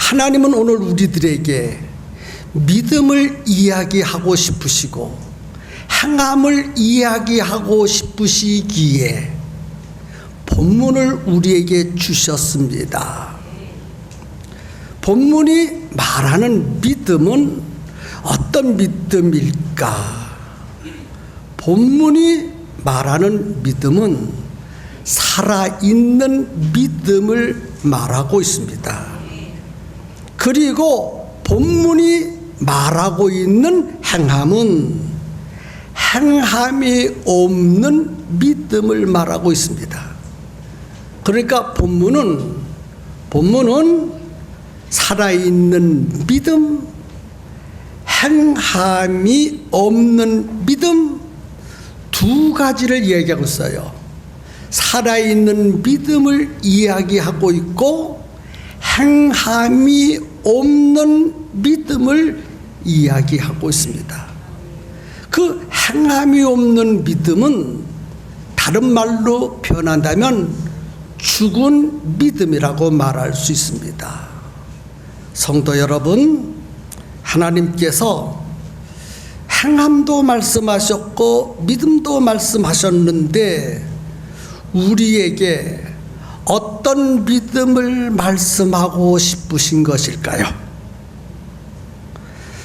하나님은 오늘 우리들에게 믿음을 이야기하고 싶으시고 행함을 이야기하고 싶으시기에 본문을 우리에게 주셨습니다. 본문이 말하는 믿음은 어떤 믿음일까? 본문이 말하는 믿음은 살아있는 믿음을 말하고 있습니다. 그리고 본문이 말하고 있는 행함은 행함이 없는 믿음을 말하고 있습니다. 그러니까 본문은 살아있는 믿음, 행함이 없는 믿음 두 가지를 이야기하고 있어요. 살아있는 믿음을 이야기하고 있고 행함이 없는 믿음을 이야기하고 있습니다. 그 행함이 없는 믿음은 다른 말로 표현한다면 죽은 믿음이라고 말할 수 있습니다. 성도 여러분, 하나님께서 행함도 말씀하셨고 믿음도 말씀하셨는데 우리에게 어떤 믿음을 말씀하고 싶으신 것일까요?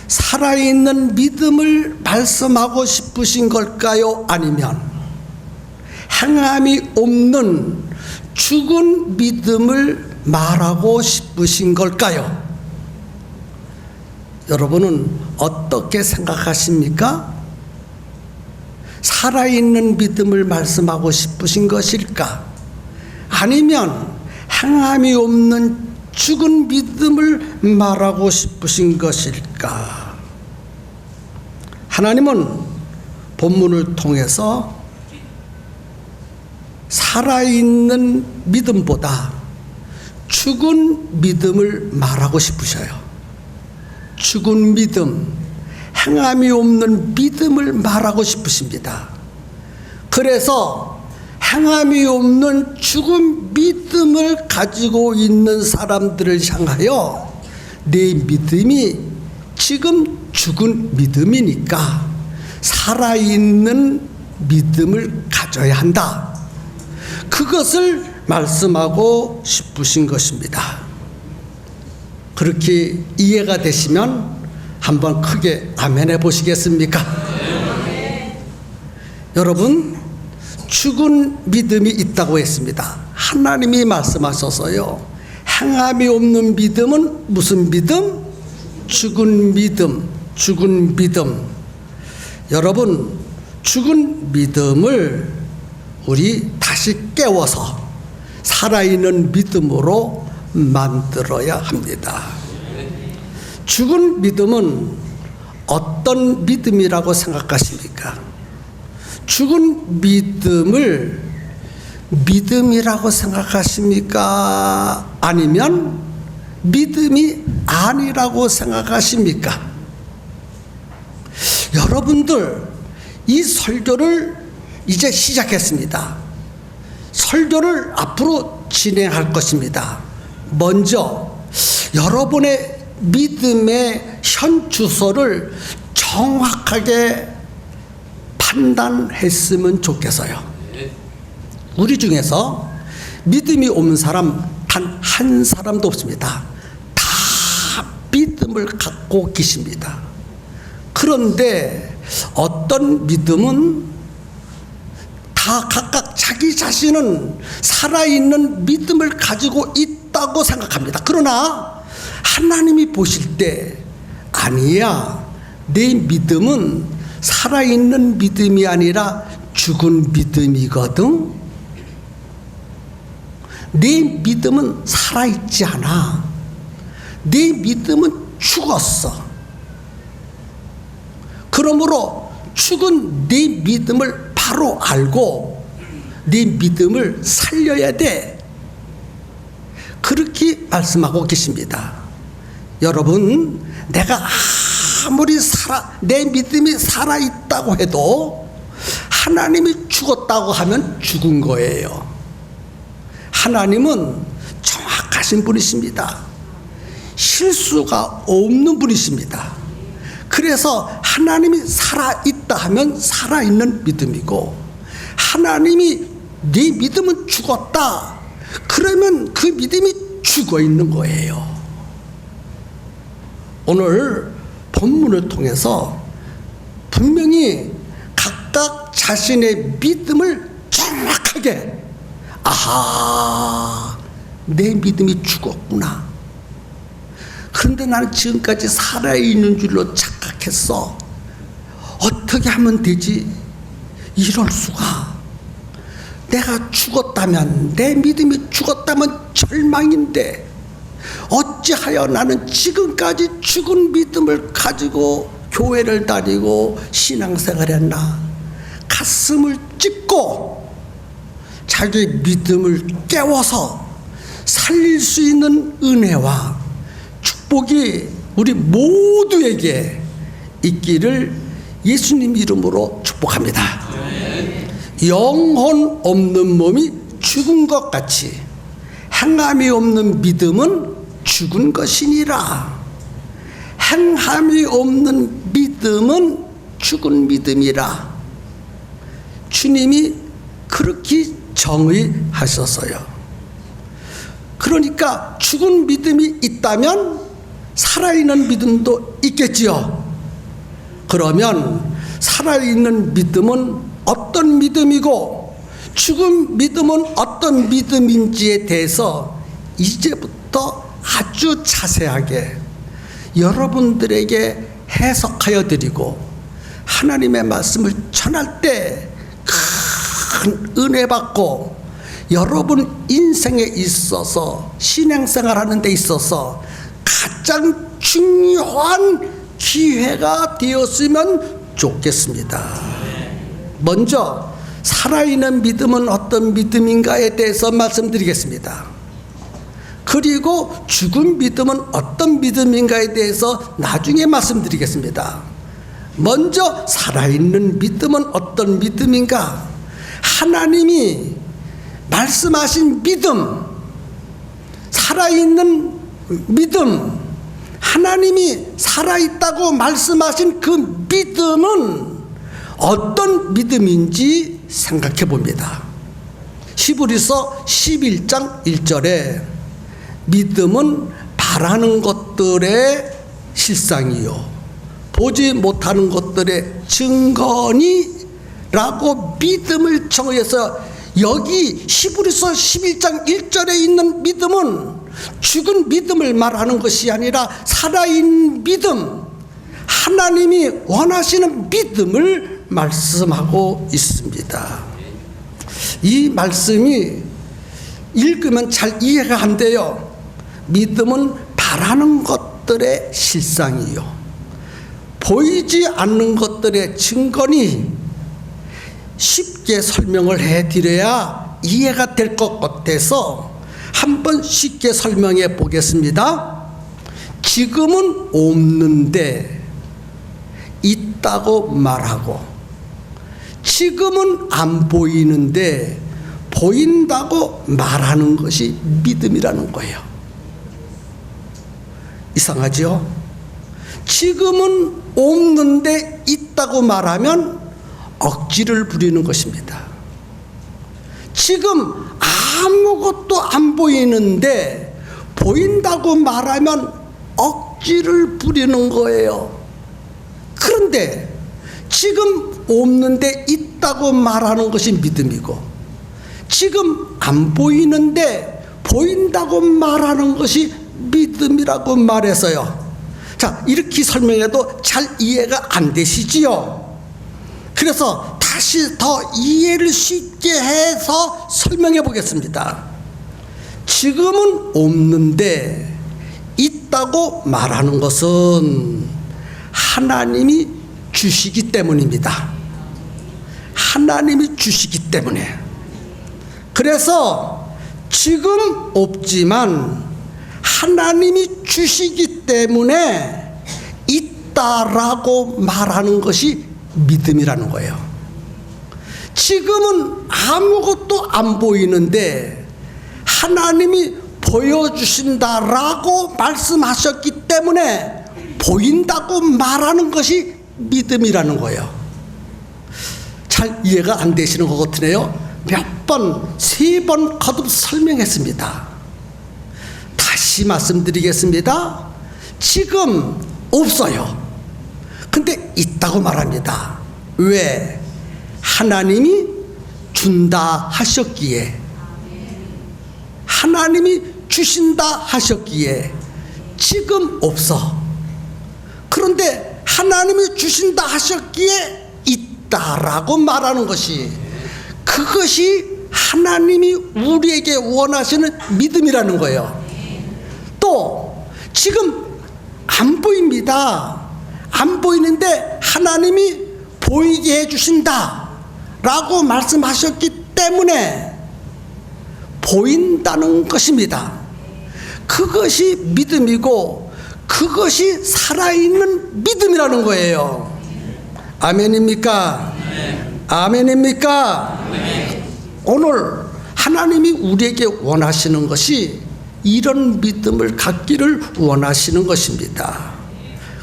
살아있는 믿음을 말씀하고 싶으신 걸까요? 아니면 행함이 없는 죽은 믿음을 말하고 싶으신 걸까요? 여러분은 어떻게 생각하십니까? 살아있는 믿음을 말씀하고 싶으신 것일까? 아니면 행함이 없는 죽은 믿음을 말하고 싶으신 것일까? 하나님은 본문을 통해서 살아있는 믿음보다 죽은 믿음을 말하고 싶으셔요. 죽은 믿음, 행함이 없는 믿음을 말하고 싶으십니다. 그래서 행함이 없는 죽은 믿음을 가지고 있는 사람들을 향하여 내 믿음이 지금 죽은 믿음이니까 살아있는 믿음을 가져야 한다. 그것을 말씀하고 싶으신 것입니다. 그렇게 이해가 되시면 한번 크게 아멘 해보시겠습니까? 네. 여러분, 죽은 믿음이 있다고 했습니다. 하나님이 말씀하셔서요, 행함이 없는 믿음은 무슨 믿음? 죽은 믿음, 죽은 믿음. 여러분, 죽은 믿음을 우리 다시 깨워서 살아있는 믿음으로 만들어야 합니다. 죽은 믿음은 어떤 믿음이라고 생각하십니까? 죽은 믿음을 믿음이라고 생각하십니까? 아니면 믿음이 아니라고 생각하십니까? 여러분들, 이 설교를 이제 시작했습니다. 설교를 앞으로 진행할 것입니다. 먼저 여러분의 믿음의 현 주소를 정확하게 판단했으면 좋겠어요. 우리 중에서 믿음이 없는 사람 단 한 사람도 없습니다. 다 믿음을 갖고 계십니다. 그런데 어떤 믿음은 다 각각 자기 자신은 살아있는 믿음을 가지고 있다고 생각합니다. 그러나 하나님이 보실 때 아니야, 내 믿음은 살아있는 믿음이 아니라 죽은 믿음이거든. 내 믿음은 살아있지 않아. 내 믿음은 죽었어. 그러므로 죽은 내 믿음을 바로 알고 네 믿음을 살려야 돼. 그렇게 말씀하고 계십니다. 여러분, 내가 아무리 내 믿음이 살아있다고 해도 하나님이 죽었다고 하면 죽은 거예요. 하나님은 정확하신 분이십니다. 실수가 없는 분이십니다. 그래서 하나님이 살아있다 하면 살아있는 믿음이고, 하나님이 네 믿음은 죽었다 그러면 그 믿음이 죽어있는 거예요. 오늘 본문을 통해서 분명히 각각 자신의 믿음을 정확하게, 아하, 내 믿음이 죽었구나. 그런데 나는 지금까지 살아있는 줄로 착각했어. 어떻게 하면 되지? 이럴 수가. 내가 죽었다면, 내 믿음이 죽었다면 절망인데 어찌하여 나는 지금까지 죽은 믿음을 가지고 교회를 다니고 신앙생활을 했나. 가슴을 찢고 자기 믿음을 깨워서 살릴 수 있는 은혜와 축복이 우리 모두에게 있기를 예수님 이름으로 축복합니다. 영혼 없는 몸이 죽은 것 같이 행함이 없는 믿음은 죽은 것이니라. 행함이 없는 믿음은 죽은 믿음이라. 주님이 그렇게 정의하셨어요. 그러니까 죽은 믿음이 있다면 살아있는 믿음도 있겠지요. 그러면 살아있는 믿음은 어떤 믿음이고 죽은 믿음은 어떤 믿음인지에 대해서 이제부터 아주 자세하게 여러분들에게 해석하여 드리고 하나님의 말씀을 전할 때 큰 은혜 받고 여러분 인생에 있어서 신앙생활 하는 데 있어서 가장 중요한 기회가 되었으면 좋겠습니다. 먼저 살아있는 믿음은 어떤 믿음인가에 대해서 말씀드리겠습니다. 그리고 죽은 믿음은 어떤 믿음인가에 대해서 나중에 말씀드리겠습니다. 먼저 살아있는 믿음은 어떤 믿음인가? 하나님이 말씀하신 믿음, 살아있는 믿음, 하나님이 살아있다고 말씀하신 그 믿음은 어떤 믿음인지 생각해 봅니다. 히브리서 11장 1절에 믿음은 바라는 것들의 실상이요 보지 못하는 것들의 증거니 라고 믿음을 정의해서, 여기 히브리서 11장 1절에 있는 믿음은 죽은 믿음을 말하는 것이 아니라 살아있는 믿음, 하나님이 원하시는 믿음을 말씀하고 있습니다. 이 말씀이 읽으면 잘 이해가 안 돼요. 믿음은 바라는 것들의 실상이요 보이지 않는 것들의 증거니, 쉽게 설명을 해드려야 이해가 될 것 같아서 한번 쉽게 설명해 보겠습니다. 지금은 없는데 있다고 말하고, 지금은 안 보이는데 보인다고 말하는 것이 믿음이라는 거예요. 이상하죠? 지금은 없는데 있다고 말하면 억지를 부리는 것입니다. 지금 아무것도 안 보이는데 보인다고 말하면 억지를 부리는 거예요. 그런데 지금 없는데 있다고 말하는 것이 믿음이고, 지금 안 보이는데 보인다고 말하는 것이 믿음이라고 말해서요. 자, 이렇게 설명해도 잘 이해가 안 되시지요? 그래서 다시 더 이해를 쉽게 해서 설명해 보겠습니다. 지금은 없는데 있다고 말하는 것은 하나님이 주시기 때문입니다. 하나님이 주시기 때문에. 그래서 지금 없지만 하나님이 주시기 때문에 있다라고 말하는 것이 믿음이라는 거예요. 지금은 아무것도 안 보이는데 하나님이 보여주신다라고 말씀하셨기 때문에 보인다고 말하는 것이 믿음이라는 거예요. 잘 이해가 안 되시는 것 같으네요. 몇 번, 3번 거듭 설명했습니다. 다시 말씀드리겠습니다. 지금 없어요. 근데 있다고 말합니다. 왜? 하나님이 준다 하셨기에, 하나님이 주신다 하셨기에 지금 없어. 그런데 하나님이 주신다 하셨기에 있다라고 말하는 것이, 그것이 하나님이 우리에게 원하시는 믿음이라는 거예요. 또 지금 안 보입니다. 안 보이는데 하나님이 보이게 해주신다 라고 말씀하셨기 때문에 보인다는 것입니다. 그것이 믿음이고 그것이 살아있는 믿음이라는 거예요. 아멘입니까? 아멘입니까? 오늘 하나님이 우리에게 원하시는 것이 이런 믿음을 갖기를 원하시는 것입니다.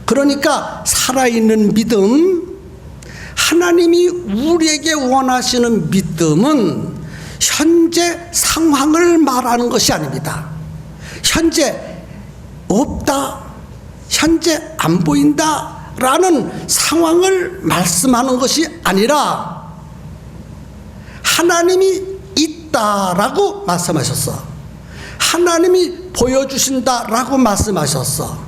그러니까 살아있는 믿음, 하나님이 우리에게 원하시는 믿음은 현재 상황을 말하는 것이 아닙니다. 현재 없다, 현재 안 보인다 라는 상황을 말씀하는 것이 아니라 하나님이 있다라고 말씀하셨어. 하나님이 보여주신다라고 말씀하셨어.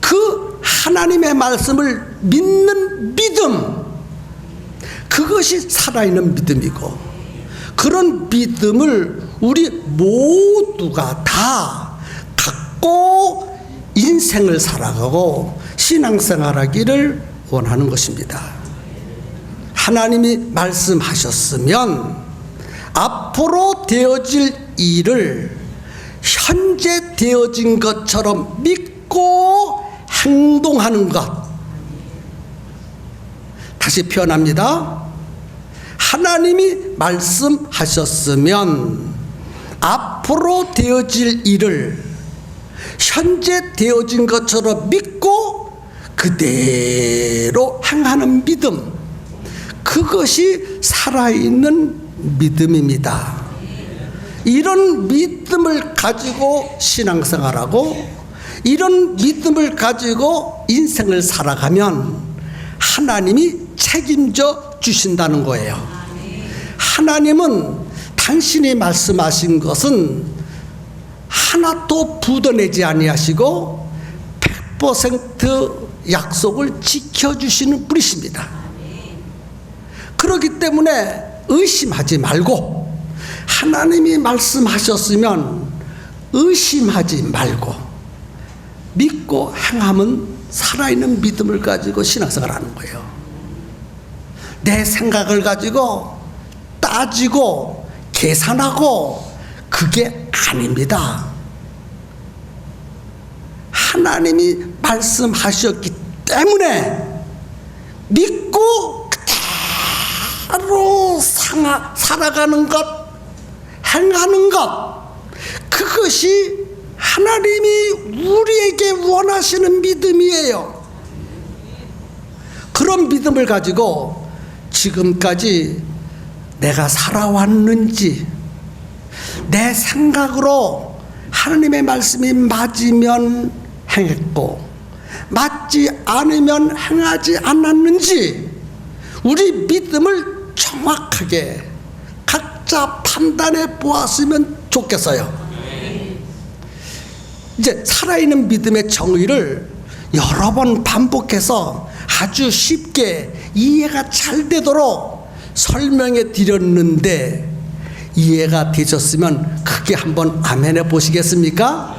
그 하나님의 말씀을 믿는 믿음, 그것이 살아있는 믿음이고, 그런 믿음을 우리 모두가 다 갖고 인생을 살아가고 신앙생활하기를 원하는 것입니다. 하나님이 말씀하셨으면 앞으로 되어질 일을 현재 되어진 것처럼 믿고 행동하는 것. 다시 표현합니다. 하나님이 말씀하셨으면 앞으로 되어질 일을 현재 되어진 것처럼 믿고 그대로 행하는 믿음, 그것이 살아있는 믿음입니다. 이런 믿음을 가지고 신앙생활하고 이런 믿음을 가지고 인생을 살아가면 하나님이 책임져 주신다는 거예요. 하나님은 당신이 말씀하신 것은 하나도 부도내지 아니하시고 100% 약속을 지켜주시는 분이십니다. 그렇기 때문에 의심하지 말고, 하나님이 말씀하셨으면 의심하지 말고 믿고 행하면 살아있는 믿음을 가지고 신앙생활 하는 거예요. 내 생각을 가지고 따지고 계산하고 그게 아닙니다. 하나님이 말씀하셨기 때문에 믿고 그대로 살아가는 것, 행하는 것, 그것이 하나님이 우리에게 원하시는 믿음이에요. 그런 믿음을 가지고 지금까지 내가 살아왔는지, 내 생각으로 하나님의 말씀이 맞으면 행했고 맞지 않으면 행하지 않았는지, 우리 믿음을 정확하게 각자 판단해 보았으면 좋겠어요. 이제 살아있는 믿음의 정의를 여러 번 반복해서 아주 쉽게 이해가 잘 되도록 설명해 드렸는데, 이해가 되셨으면 크게 한번 아멘해 보시겠습니까?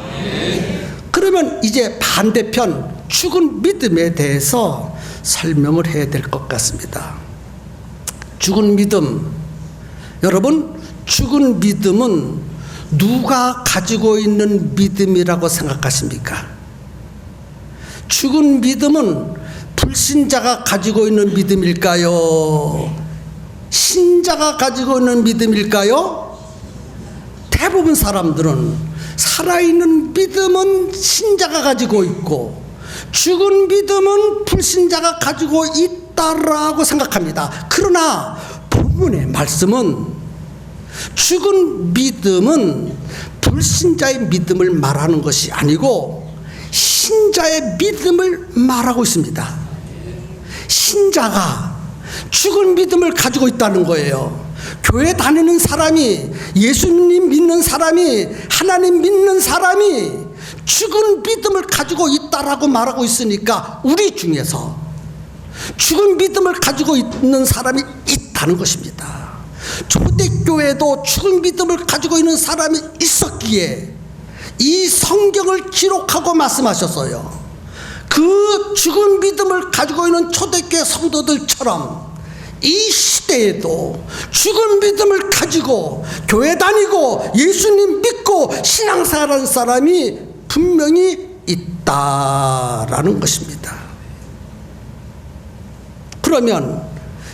그러면 이제 반대편 죽은 믿음에 대해서 설명을 해야 될 것 같습니다. 죽은 믿음, 여러분, 죽은 믿음은 누가 가지고 있는 믿음이라고 생각하십니까? 죽은 믿음은 불신자가 가지고 있는 믿음일까요? 신자가 가지고 있는 믿음일까요? 대부분 사람들은 살아있는 믿음은 신자가 가지고 있고 죽은 믿음은 불신자가 가지고 있다라고 생각합니다. 그러나 본문의 말씀은 죽은 믿음은 불신자의 믿음을 말하는 것이 아니고 신자의 믿음을 말하고 있습니다. 신자가 죽은 믿음을 가지고 있다는 거예요. 교회 다니는 사람이, 예수님 믿는 사람이, 하나님 믿는 사람이 죽은 믿음을 가지고 있다라고 말하고 있으니까 우리 중에서 죽은 믿음을 가지고 있는 사람이 있다는 것입니다. 초대교회도 죽은 믿음을 가지고 있는 사람이 있었기에 이 성경을 기록하고 말씀하셨어요. 그 죽은 믿음을 가지고 있는 초대교회 성도들처럼 이 시대에도 죽은 믿음을 가지고 교회 다니고 예수님 믿고 신앙생활하는 사람이 분명히 있다라는 것입니다. 그러면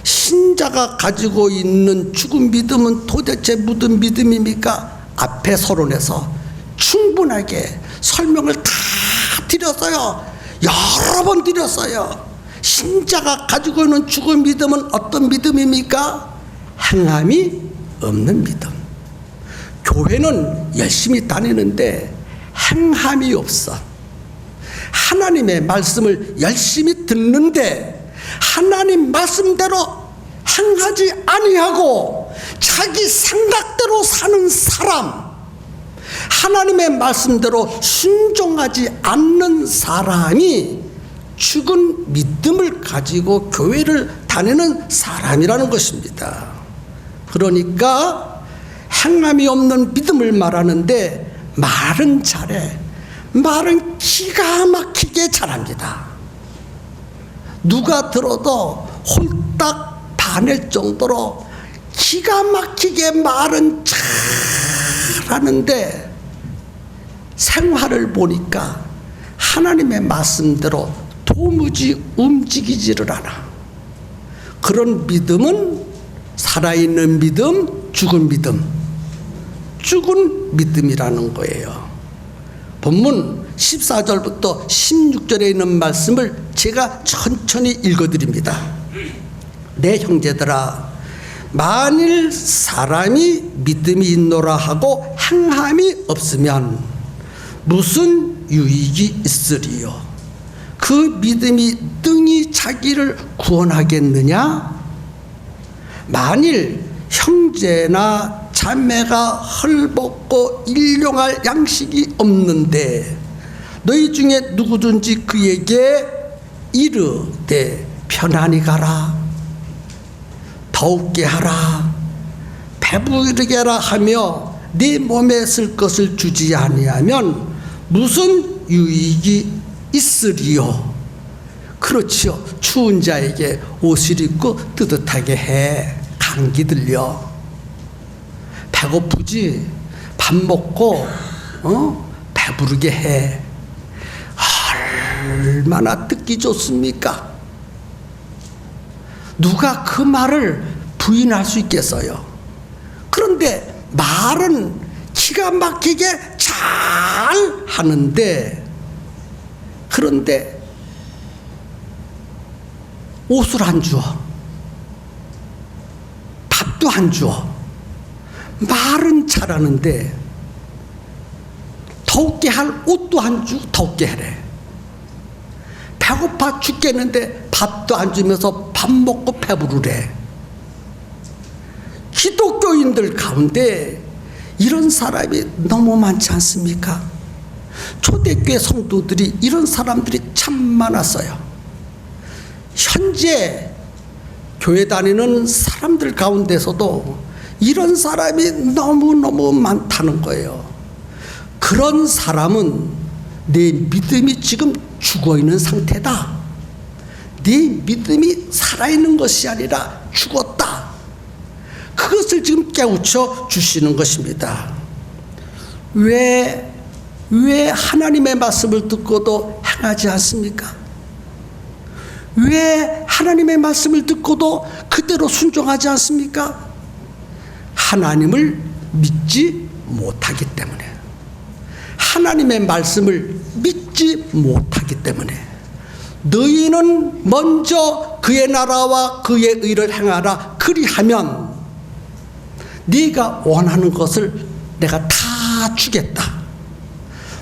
신자가 가지고 있는 죽은 믿음은 도대체 무슨 믿음입니까? 앞에 서론에서 충분하게 설명을 다 드렸어요. 여러 번 드렸어요. 신자가 가지고 있는 죽은 믿음은 어떤 믿음입니까? 행함이 없는 믿음. 교회는 열심히 다니는데 행함이 없어. 하나님의 말씀을 열심히 듣는데 하나님 말씀대로 행하지 아니하고 자기 생각대로 사는 사람, 하나님의 말씀대로 순종하지 않는 사람이 죽은 믿음을 가지고 교회를 다니는 사람이라는 것입니다. 그러니까 행함이 없는 믿음을 말하는데 말은 잘해. 말은 기가 막히게 잘합니다. 누가 들어도 홀딱 반할 정도로 기가 막히게 말은 잘하는데 생활을 보니까 하나님의 말씀대로 도무지 움직이지를 않아. 그런 믿음은 살아있는 믿음, 죽은 믿음, 죽은 믿음이라는 거예요. 본문 14절부터 16절에 있는 말씀을 제가 천천히 읽어드립니다. 내 형제들아, 만일 사람이 믿음이 있노라 하고 행함이 없으면 무슨 유익이 있으리요? 그 믿음이 능히 자기를 구원하겠느냐? 만일 형제나 자매가 헐벗고 일용할 양식이 없는데 너희 중에 누구든지 그에게 이르되 편안히 가라, 더욱게 하라, 배부르게 하라 하며 네 몸에 쓸 것을 주지 아니하면 무슨 유익이 있으리요? 그렇지요. 추운 자에게 옷을 입고 뜨뜻하게 해. 감기 들려. 배고프지? 밥 먹고 배부르게 해. 얼마나 듣기 좋습니까? 누가 그 말을 부인할 수 있겠어요? 그런데 말은 기가 막히게 잘 하는데, 그런데 옷을 안 주어, 밥도 안 주어. 말은 잘하는데 더욱게 할 옷도 안 주고 더욱게 하래. 배고파 죽겠는데 밥도 안 주면서 밥 먹고 배부르래. 기독교인들 가운데 이런 사람이 너무 많지 않습니까? 초대교회 성도들이 이런 사람들이 참 많았어요. 현재 교회 다니는 사람들 가운데서도 이런 사람이 너무너무 많다는 거예요. 그런 사람은 내 믿음이 지금 죽어있는 상태다. 네 믿음이 살아있는 것이 아니라 죽었다. 그것을 지금 깨우쳐 주시는 것입니다. 왜 하나님의 말씀을 듣고도 행하지 않습니까? 왜 하나님의 말씀을 듣고도 그대로 순종하지 않습니까? 하나님을 믿지 못하기 때문에, 하나님의 말씀을 믿지 못하기 때문에 너희는 먼저 그의 나라와 그의 의를 행하라. 그리하면 네가 원하는 것을 내가 다 주겠다.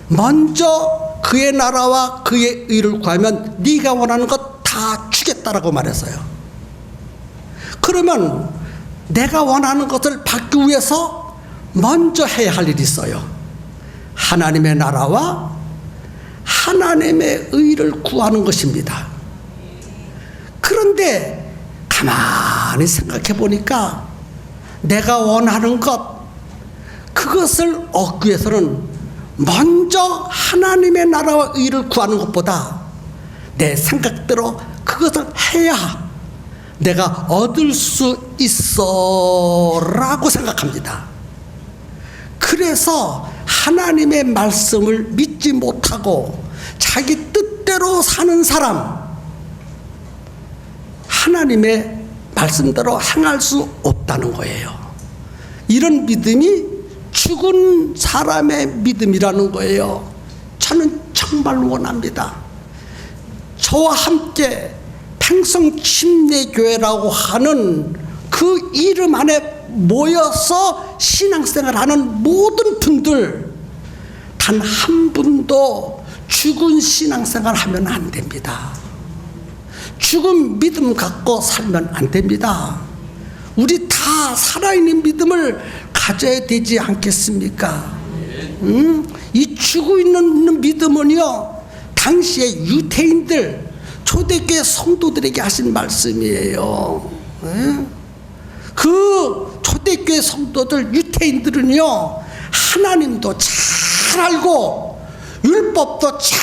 먼저 그의 나라와 그의 의를 구하면 네가 원하는 것 다 주겠다라고 말했어요. 그러면 내가 원하는 것을 받기 위해서 먼저 해야 할 일이 있어요. 하나님의 나라와 하나님의 의를 구하는 것입니다. 그런데 가만히 생각해 보니까 내가 원하는 것, 그것을 얻기 위해서는 먼저 하나님의 나라와 의를 구하는 것보다 내 생각대로 그것을 해야 내가 얻을 수 있어 라고 생각합니다. 그래서 하나님의 말씀을 믿지 못하고 자기 뜻대로 사는 사람, 하나님의 말씀대로 행할 수 없다는 거예요. 이런 믿음이 죽은 사람의 믿음이라는 거예요. 저는 정말 원합니다. 저와 함께 평성침례교회라고 하는 그 이름 안에 모여서 신앙생활하는 모든 분들 단 한 분도 죽은 신앙생활 하면 안 됩니다. 죽은 믿음 갖고 살면 안 됩니다. 우리 다 살아있는 믿음을 가져야 되지 않겠습니까? 이 죽어 있는 믿음은요, 당시에 유대인들, 초대교회 성도들에게 하신 말씀이에요. 그 초대교회 성도들, 유대인들은요, 하나님도 잘 알고 율법도 잘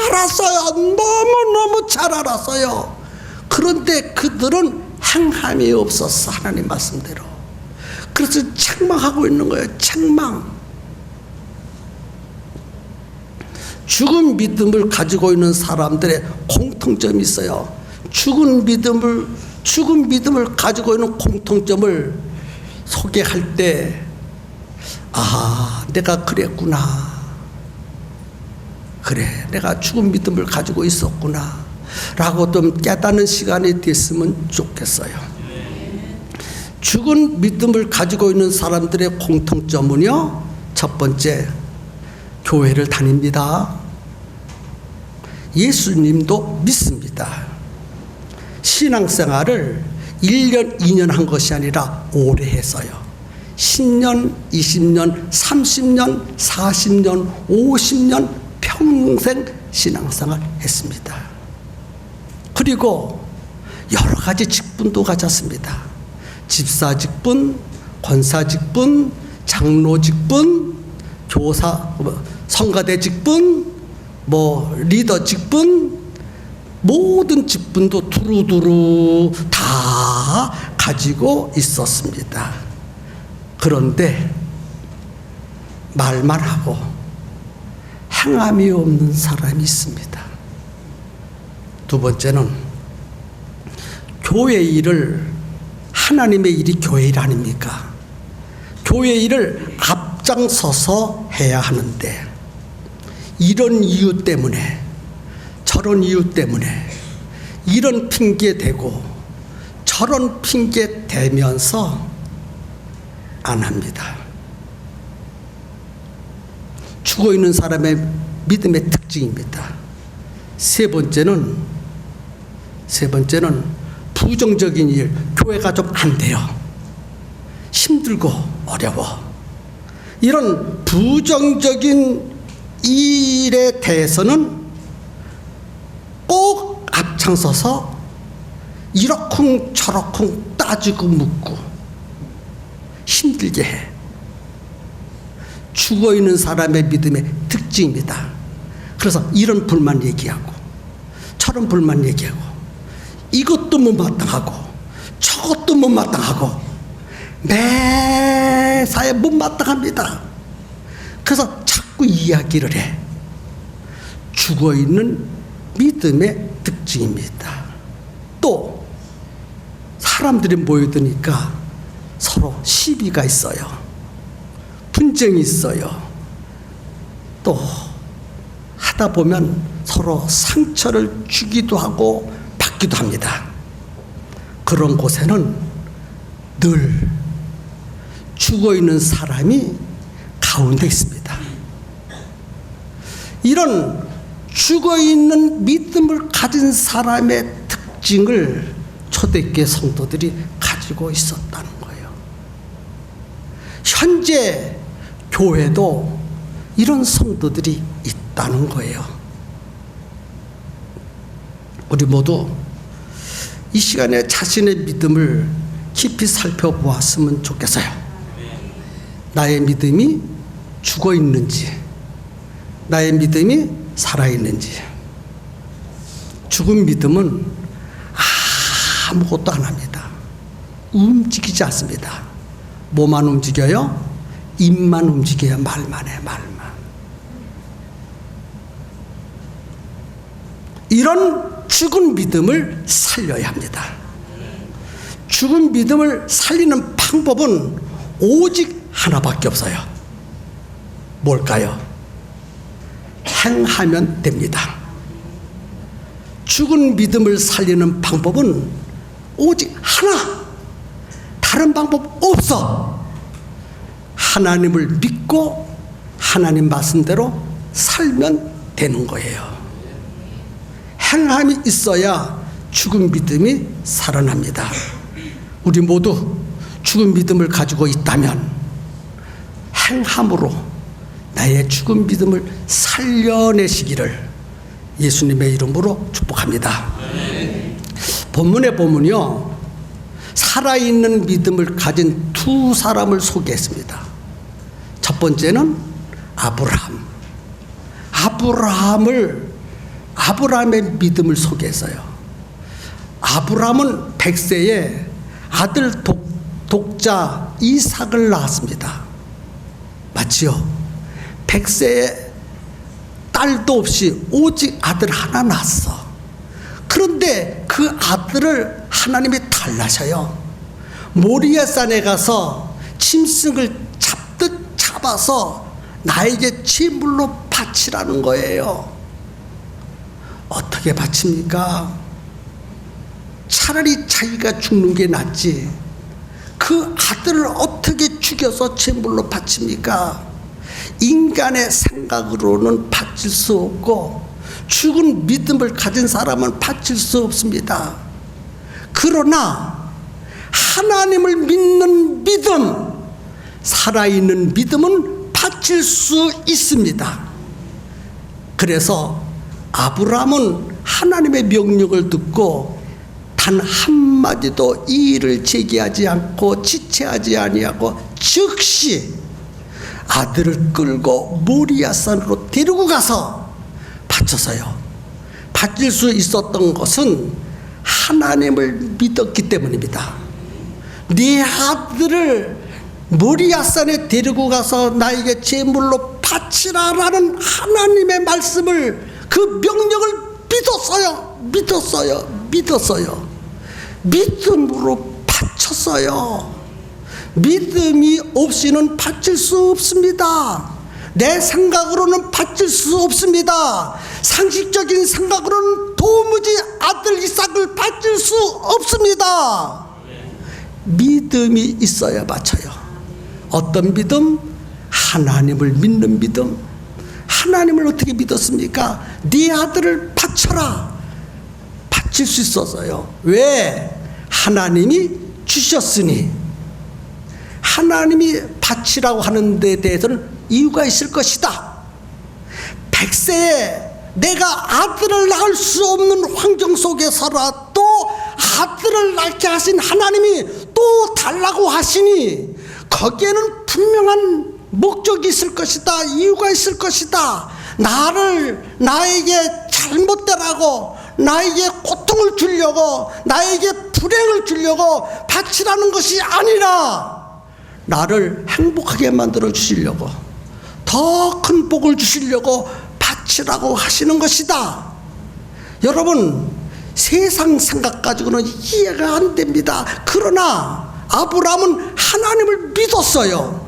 알았어요. 너무너무 잘 알았어요. 그런데 그들은 행함이 없었어, 하나님 말씀대로. 그래서 책망하고 있는 거예요. 책망. 죽은 믿음을 가지고 있는 사람들의 공통점이 있어요. 죽은 믿음을 가지고 있는 공통점을 소개할 때, 아, 내가 그랬구나. 그래, 내가 죽은 믿음을 가지고 있었구나. 라고 좀 깨닫는 시간이 됐으면 좋겠어요. 죽은 믿음을 가지고 있는 사람들의 공통점은요, 첫 번째, 교회를 다닙니다. 예수님도 믿습니다. 신앙생활을 1년, 2년 한 것이 아니라 오래 했어요. 10년, 20년, 30년, 40년, 50년 평생 신앙생활 했습니다. 그리고 여러 가지 직분도 가졌습니다. 집사 직분, 권사 직분, 장로 직분, 교사, 성가대 직분, 리더 직분, 모든 직분도 두루두루 다 가지고 있었습니다. 그런데 말만 하고 행함이 없는 사람이 있습니다. 두 번째는 교회 일을, 하나님의 일이 교회 일 아닙니까? 교회 일을 앞장서서 해야 하는데 이런 이유 때문에 저런 이유 때문에 이런 핑계 대고 저런 핑계 대면서 안 합니다. 죽어있는 사람의 믿음의 특징입니다. 세 번째는 부정적인 일, 교회가 좀 안 돼요. 힘들고 어려워. 이런 부정적인 일에 대해서는 꼭 앞장서서 이러쿵 저러쿵 따지고 묻고 힘들게 해. 죽어있는 사람의 믿음의 특징입니다. 그래서 이런 불만 얘기하고 저런 불만 얘기하고 이것도 못마땅하고 저것도 못마땅하고 매사에 못마땅합니다. 그래서 자꾸 이야기를 해. 죽어있는 믿음의 특징입니다. 또 사람들이 모여드니까 서로 시비가 있어요. 분쟁이 있어요. 또 하다 보면 서로 상처를 주기도 하고 받기도 합니다. 그런 곳에는 늘 죽어있는 사람이 가운데 있습니다. 이런 죽어있는 믿음을 가진 사람의 특징을 초대교회 성도들이 가지고 있었다는 거예요. 현재 교회도 이런 성도들이 있다는 거예요. 우리 모두 이 시간에 자신의 믿음을 깊이 살펴보았으면 좋겠어요. 나의 믿음이 죽어 있는지, 나의 믿음이 살아 있는지. 죽은 믿음은 아무것도 안 합니다. 움직이지 않습니다. 뭐만 움직여요? 입만 움직여요. 말만 해, 말만. 이런 죽은 믿음을 살려야 합니다. 죽은 믿음을 살리는 방법은 오직 하나밖에 없어요. 뭘까요? 행하면 됩니다. 죽은 믿음을 살리는 방법은 오직 하나, 다른 방법 없어. 하나님을 믿고 하나님 말씀대로 살면 되는 거예요. 행함이 있어야 죽은 믿음이 살아납니다. 우리 모두 죽은 믿음을 가지고 있다면 행함으로 나의 죽은 믿음을 살려내시기를 예수님의 이름으로 축복합니다. 본문에 보면요, 살아있는 믿음을 가진 두 사람을 소개했습니다. 첫 번째는 아브라함의 믿음을 소개했어요. 아브라함은 100세에 아들 독자 이삭을 낳았습니다. 맞지요? 100세에 딸도 없이 오직 아들 하나 낳았어. 그런데 그 아들을 하나님이 달라셔요. 모리아산에 가서 짐승을 잡듯 잡아서 나에게 제물로 바치라는 거예요. 어떻게 바칩니까? 차라리 자기가 죽는 게 낫지. 그 아들을 어떻게 죽여서 제물로 바칩니까? 인간의 생각으로는 바칠 수 없고 죽은 믿음을 가진 사람은 바칠 수 없습니다. 그러나 하나님을 믿는 믿음, 살아있는 믿음은 바칠 수 있습니다. 그래서 아브라함은 하나님의 명령을 듣고 단 한마디도 이의를 제기하지 않고 지체하지 아니하고 즉시 아들을 끌고 모리아산으로 데리고 가서 바쳤어요. 바칠 수 있었던 것은 하나님을 믿었기 때문입니다. 네 아들을 모리아산에 데리고 가서 나에게 제물로 바치라라는 하나님의 말씀을, 그 명령을 믿었어요. 믿음으로 바쳤어요. 믿음이 없이는 바칠 수 없습니다. 내 생각으로는 바칠 수 없습니다. 상식적인 생각으로는 도무지 아들 이삭을 바칠 수 없습니다. 믿음이 있어야 바쳐요. 어떤 믿음? 하나님을 믿는 믿음. 하나님을 어떻게 믿었습니까? 네 아들을 바쳐라. 바칠 수 있었어요. 왜? 하나님이 주셨으니. 하나님이 바치라고 하는 데 대해서는 이유가 있을 것이다. 100세에 내가 아들을 낳을 수 없는 환경 속에서라도 아들을 낳게 하신 하나님이 또 달라고 하시니 거기에는 분명한 목적이 있을 것이다. 이유가 있을 것이다. 나에게 잘못되라고, 나에게 고통을 주려고, 나에게 불행을 주려고 바치라는 것이 아니라 나를 행복하게 만들어 주시려고, 더 큰 복을 주시려고 바치라고 하시는 것이다. 여러분, 세상 생각 가지고는 이해가 안 됩니다. 그러나 아브라함은 하나님을 믿었어요.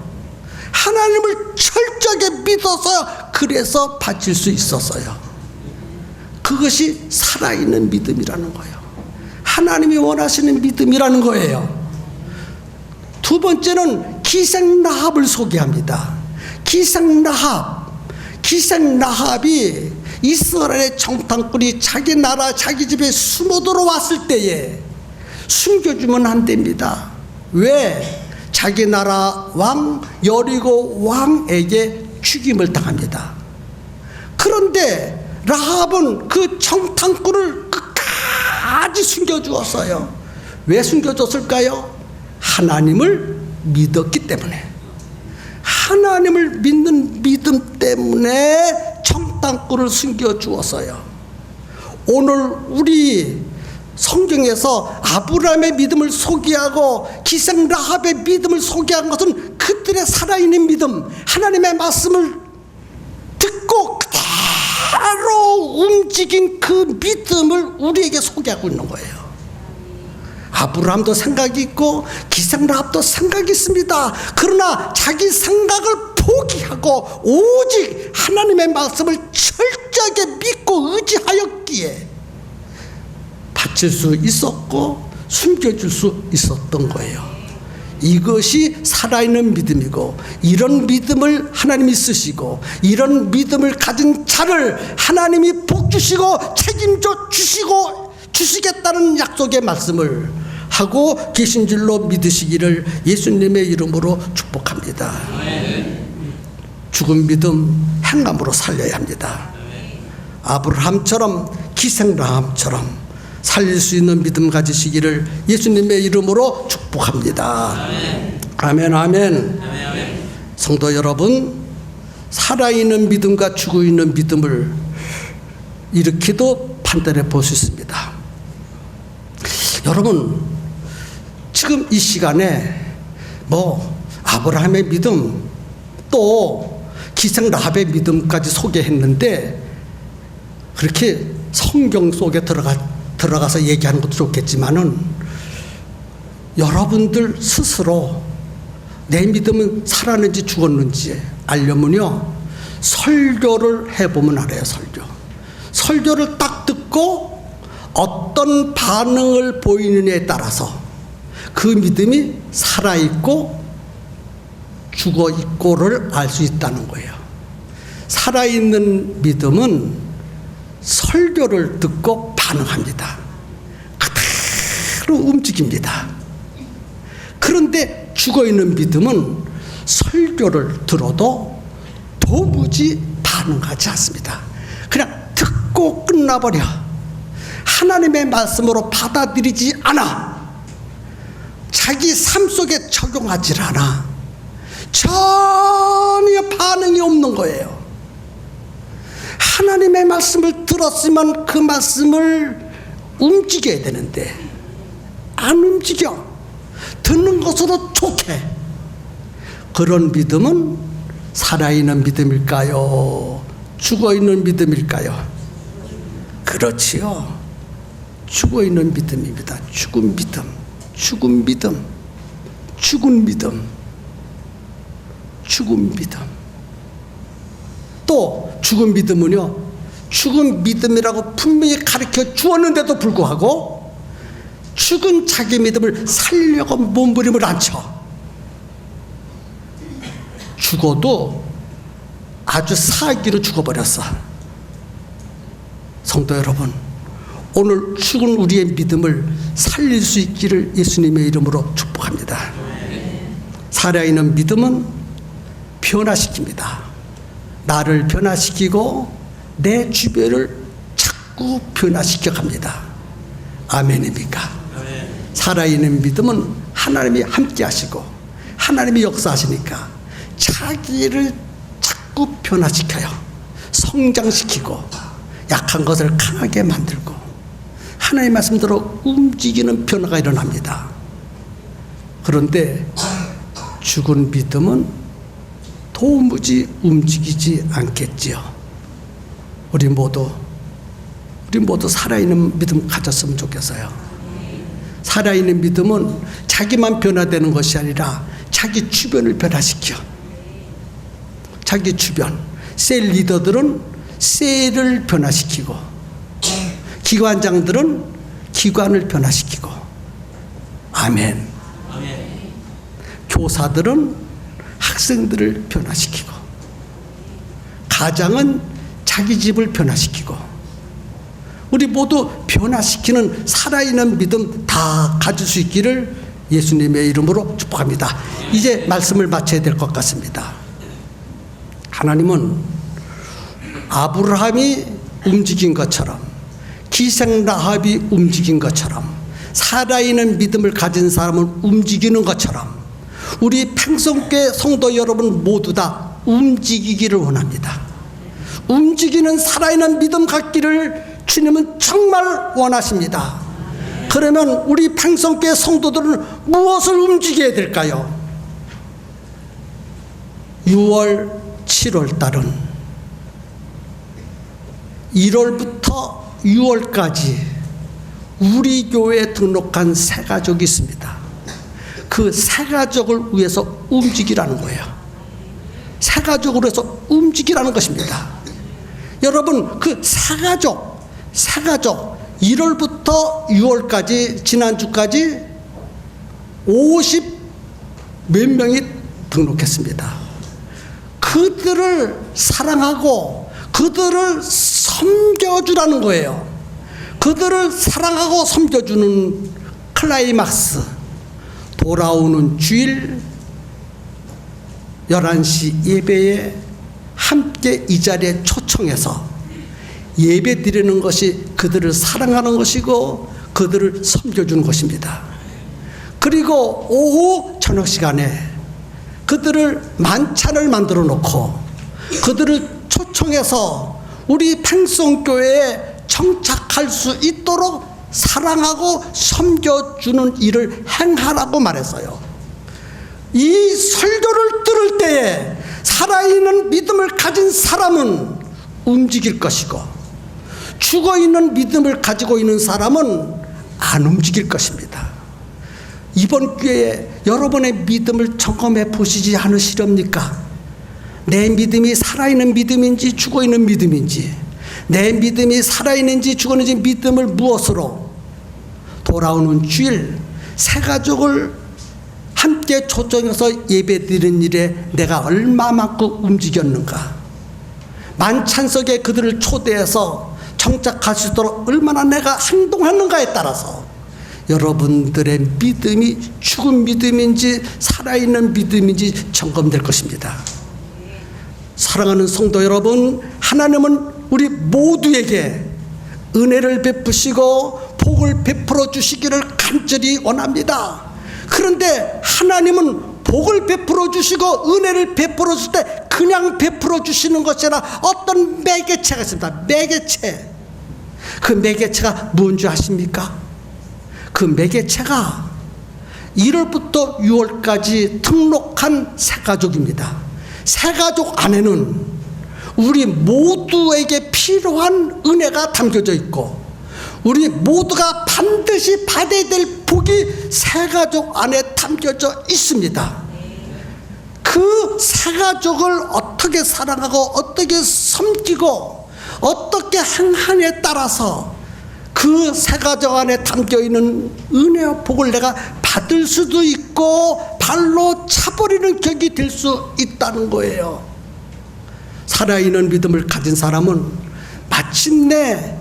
하나님을 철저하게 믿어서 그래서 바칠 수 있었어요. 그것이 살아있는 믿음이라는 거예요. 하나님이 원하시는 믿음이라는 거예요. 두 번째는 기생 라합을 소개합니다. 기생 라합이 이스라엘의 정탐꾼이 자기 나라 자기 집에 숨어 들어왔을 때에 숨겨주면 안 됩니다. 왜? 자기 나라 왕 여리고 왕에게 죽임을 당합니다. 그런데 라합은 그 정탐꾼을 끝까지 숨겨주었어요. 왜 숨겨줬을까요? 하나님을 믿었기 때문에. 하나님을 믿는 믿음 때문에 정탐꾼을 숨겨주었어요. 오늘 우리 성경에서 아브라함의 믿음을 소개하고 기생 라합의 믿음을 소개한 것은 그들의 살아있는 믿음, 하나님의 말씀을 듣고 그대로 움직인 그 믿음을 우리에게 소개하고 있는 거예요. 아브라함도 생각이 있고 기생 라합도 생각이 있습니다. 그러나 자기 생각을 포기하고 오직 하나님의 말씀을 철저하게 믿고 의지하였기에 바칠 수 있었고 숨겨줄 수 있었던 거예요. 이것이 살아있는 믿음이고, 이런 믿음을 하나님이 쓰시고 이런 믿음을 가진 자를 하나님이 복 주시고 책임져 주시겠다는 약속의 말씀을 하고 계신 줄로 믿으시기를 예수님의 이름으로 축복합니다. 죽은 믿음 행함으로 살려야 합니다. 아브라함처럼 기생 라합처럼 살릴 수 있는 믿음 가지시기를 예수님의 이름으로 축복합니다. 아멘, 아멘. 성도 여러분, 살아있는 믿음과 죽어있는 믿음을 이렇게도 판단해 볼 수 있습니다. 여러분, 지금 이 시간에 아브라함의 믿음 또 기생 라합의 믿음까지 소개했는데, 그렇게 성경 속에 들어가서 얘기하는 것도 좋겠지만은 여러분들 스스로 내 믿음은 살았는지 죽었는지 알려면요, 설교를 해보면 알아요. 설교를 딱 듣고 어떤 반응을 보이느냐에 따라서 그 믿음이 살아있고 죽어있고를 알 수 있다는 거예요. 살아있는 믿음은 설교를 듣고 반응합니다. 그대로 움직입니다. 그런데 죽어있는 믿음은 설교를 들어도 도무지 반응하지 않습니다. 그냥 듣고 끝나버려. 하나님의 말씀으로 받아들이지 않아. 자기 삶 속에 적용하지 않아. 전혀 반응이 없는 거예요. 하나님의 말씀을 들었으면 그 말씀을 움직여야 되는데 안 움직여. 듣는 것으로 족해. 그런 믿음은 살아있는 믿음일까요? 죽어있는 믿음일까요? 그렇지요. 죽어있는 믿음입니다. 죽은 믿음. 또 죽은 믿음은요, 죽은 믿음이라고 분명히 가르쳐 주었는데도 불구하고 죽은 자기 믿음을 살려고 몸부림을 안 쳐. 죽어도 아주 사기로 죽어버렸어. 성도 여러분, 오늘 죽은 우리의 믿음을 살릴 수 있기를 예수님의 이름으로 축복합니다. 살아있는 믿음은 변화시킵니다. 나를 변화시키고 내 주변을 자꾸 변화시켜 갑니다. 아멘입니까? 살아있는 믿음은 하나님이 함께 하시고 하나님이 역사하시니까 자기를 자꾸 변화시켜요. 성장시키고 약한 것을 강하게 만들고 하나님의 말씀대로 움직이는 변화가 일어납니다. 그런데 죽은 믿음은 도무지 움직이지 않겠지요. 우리 모두 살아있는 믿음 가졌으면 좋겠어요. 살아있는 믿음은 자기만 변화되는 것이 아니라 자기 주변을 변화시켜. 자기 주변 셀 리더들은 셀을 변화시키고, 기관장들은 기관을 변화시키고, 아멘. 교사들은 학생들을 변화시키고, 가장은 자기 집을 변화시키고, 우리 모두 변화시키는 살아있는 믿음 다 가질 수 있기를 예수님의 이름으로 축복합니다. 이제 말씀을 마쳐야 될 것 같습니다. 하나님은 아브라함이 움직인 것처럼, 기생라합이 움직인 것처럼, 살아있는 믿음을 가진 사람은 움직이는 것처럼 우리 평성교회 성도 여러분 모두 다 움직이기를 원합니다. 움직이는 살아있는 믿음 갖기를 주님은 정말 원하십니다. 그러면 우리 평성교회 성도들은 무엇을 움직여야 될까요? 6월, 7월 달은 1월부터 6월까지 우리 교회에 등록한 새가족이 있습니다. 그 새가족을 위해서 움직이라는 거예요. 새가족을 위해서 움직이라는 것입니다. 여러분, 그 새가족 1월부터 6월까지 지난주까지 50 몇 명이 등록했습니다. 그들을 사랑하고 그들을 섬겨주라는 거예요. 그들을 사랑하고 섬겨주는 클라이막스, 돌아오는 주일 11시 예배에 함께 이 자리에 초청해서 예배 드리는 것이 그들을 사랑하는 것이고 그들을 섬겨주는 것입니다. 그리고 오후 저녁 시간에 그들을 만찬을 만들어 놓고 그들을 초청해서 우리 평성교회에 정착할 수 있도록 사랑하고 섬겨주는 일을 행하라고 말했어요. 이 설교를 들을 때에 살아있는 믿음을 가진 사람은 움직일 것이고, 죽어있는 믿음을 가지고 있는 사람은 안 움직일 것입니다. 이번 기회에 여러분의 믿음을 점검해 보시지 않으시렵니까? 내 믿음이 살아있는 믿음인지 죽어있는 믿음인지, 내 믿음이 살아있는지 죽어있는지 믿음을 무엇으로? 돌아오는 주일 새가족을 함께 초청해서 예배드리는 일에 내가 얼마만큼 움직였는가, 만찬석에 그들을 초대해서 정착할 수 있도록 얼마나 내가 행동했는가에 따라서 여러분들의 믿음이 죽은 믿음인지 살아있는 믿음인지 점검될 것입니다. 사랑하는 성도 여러분, 하나님은 우리 모두에게 은혜를 베푸시고 복을 베풀어 주시기를 간절히 원합니다. 그런데 하나님은 복을 베풀어 주시고 은혜를 베풀어 줄 때 그냥 베풀어 주시는 것이 아니라 어떤 매개체가 있습니다. 매개체. 그 매개체가 뭔지 아십니까? 그 매개체가 1월부터 6월까지 등록한 새가족입니다. 새가족 안에는 우리 모두에게 필요한 은혜가 담겨져 있고 우리 모두가 반드시 받아야 될 복이 새가족 안에 담겨져 있습니다. 그 새가족을 어떻게 사랑하고 어떻게 섬기고 어떻게 행하냐에 따라서 그 새가족 안에 담겨있는 은혜와 복을 내가 받을 수도 있고 발로 차버리는 격이 될 수 있다는 거예요. 살아있는 믿음을 가진 사람은 마침내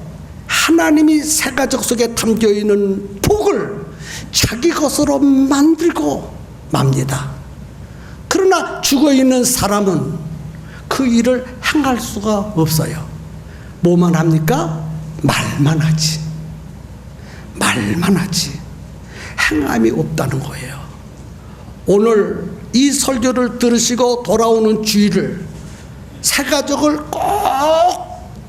하나님이 새가족 속에 담겨있는 복을 자기 것으로 만들고 맙니다. 그러나 죽어있는 사람은 그 일을 행할 수가 없어요. 뭐만 합니까? 말만 하지. 말만 하지. 행함이 없다는 거예요. 오늘 이 설교를 들으시고 돌아오는 주일을 새가족을 꼭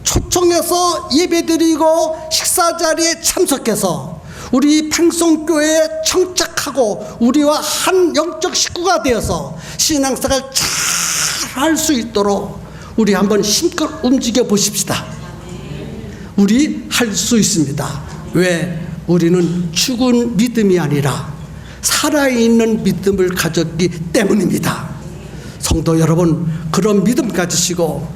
초청해서 예배드리고 식사 자리에 참석해서 우리 평성교회에 청착하고 우리와 한 영적 식구가 되어서 신앙생활 잘 할 수 있도록 우리 한번 힘껏 움직여 보십시다. 우리 할 수 있습니다. 왜? 우리는 죽은 믿음이 아니라 살아있는 믿음을 가졌기 때문입니다. 성도 여러분, 그런 믿음 가지시고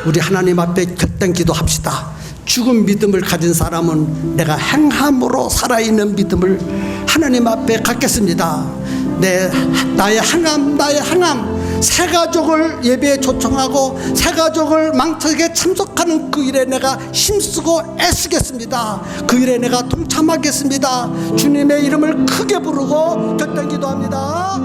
우리 하나님 앞에 결단 기도합시다. 죽은 믿음을 가진 사람은 내가 행함으로 살아있는 믿음을 하나님 앞에 갖겠습니다. 나의 행함, 새 가족을 예배에 초청하고 새 가족을 망청에 참석하는 그 일에 내가 힘쓰고 애쓰겠습니다. 그 일에 내가 동참하겠습니다. 주님의 이름을 크게 부르고 결단 기도합니다.